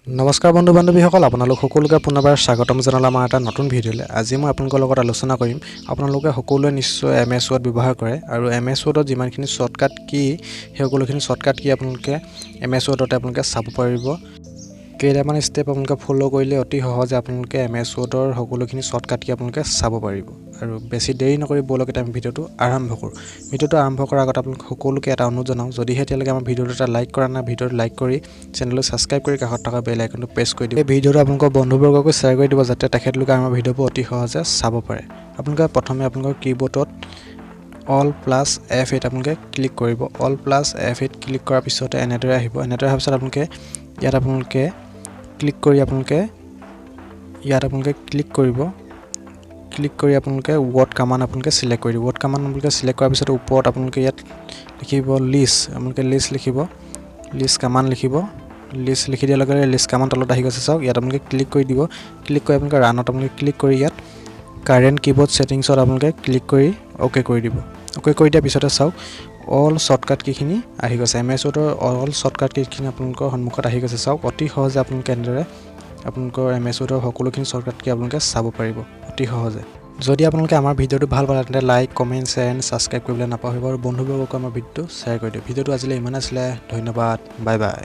নমস্কাৰ বন্ধু বান্ধৱীসকল, আপোনালোক সকলোকে পুনৰবাৰ স্বাগতম জনালোঁ আমাৰ এটা নতুন ভিডিঅ'লৈ। আজি মই আপোনালোকৰ লগত আলোচনা কৰিম। আপোনালোকে সকলোৱে নিশ্চয় MS Word ব্যৱহাৰ কৰে আৰু MS Wordত যিমানখিনি শ্বৰ্টকাট কি সেই সকলোখিনি শ্বৰ্টকাট কি আপোনালোকে MS Wordতে আপোনালোকে চাব পাৰিব। কেইটামান ষ্টেপ আপোনালোকে ফ'ল' কৰিলে অতি সহজে আপোনালোকে MS Wordৰ সকলোখিনি শ্বৰ্টকাট কি আপোনালোকে চাব পাৰিব। আৰু বেছি দেৰি নকৰি ব'লক এতিয়া আমি ভিডিঅ'টো আৰম্ভ কৰোঁ। ভিডিঅ'টো আৰম্ভ কৰাৰ আগত আপোনালোক সকলোকে এটা অনুৰোধ জনাওঁ, যদিহে এতিয়ালৈকে আমাৰ ভিডিঅ'টো এটা লাইক কৰা নাই, ভিডিঅ'টো লাইক কৰি চেনেলটো ছাবস্ক্ৰাইব কৰি কাষত থকা বেল আইকনটো প্ৰেছ কৰি দিব। এই ভিডিঅ'টো আপোনালোকৰ বন্ধুবৰ্গকো শ্বেয়াৰ কৰি দিব যাতে তেখেতলোকে আমাৰ ভিডিঅ'বোৰ অতি সহজে চাব পাৰে। আপোনালোকে প্ৰথমে আপোনালোকৰ কীবৰ্ডত Alt+F8 আপোনালোকে ক্লিক কৰিব। Alt+F8 ক্লিক কৰাৰ পিছতে এনেদৰে আহিব। এনেদৰে অহাৰ পিছত আপোনালোকে ক্লিক কৰি ক্লিক কৰিব। ক্লিক কৰি আপোনালোকে ৱৰ্ড কমাণ্ড আপোনালোকে চিলেক্ট কৰি দিব। ৱৰ্ড কমাণ্ড আপোনালোকে চিলেক্ট কৰাৰ পিছত ওপৰত আপোনালোকে ইয়াত লিখিব লিষ্ট। আপোনালোকে লিষ্ট লিখিব, লিষ্ট কমাণ্ড লিখিব। লিষ্ট লিখি দিয়াৰ লগে লগে লিষ্ট কমাণ্ড তলত আহি গৈছে চাওক। ইয়াত আপোনালোকে ক্লিক কৰি দিব। ক্লিক কৰি আপোনালোকে ৰানত আপোনালোকে ক্লিক কৰি ইয়াত কাৰেণ্ট কীবৰ্ড ছেটিংছত আপোনালোকে ক্লিক কৰি অ'কে কৰি দিব। অ'কে কৰি দিয়াৰ পিছতে চাওক অল শ্বৰ্টকাট কিখিনি আহি গৈছে। MS Wordৰ অল শ্বৰ্টকাট কিখিনি আপোনালোকৰ সন্মুখত আহি গৈছে চাওক। অতি সহজে আপোনালোকে এনেদৰে আপোনালোকৰ MS Wordৰ সকলোখিনি শ্বৰ্টকাট কি আপোনালোকে চাব পাৰিব অতি সহজে। যদি আপোনালোকে আমাৰ ভিডিঅ'টো ভাল পালে তেন্তে like, comment, share and subscribe কৰিবলৈ নাপাহৰিব আৰু বন্ধুবৰ্গকো আমাৰ ভিডিঅ'টো শ্বেয়াৰ কৰি দিয়ক। ভিডিঅ'টো আজিলৈ ইমান আছিলে। ধন্যবাদ, বাই বাই।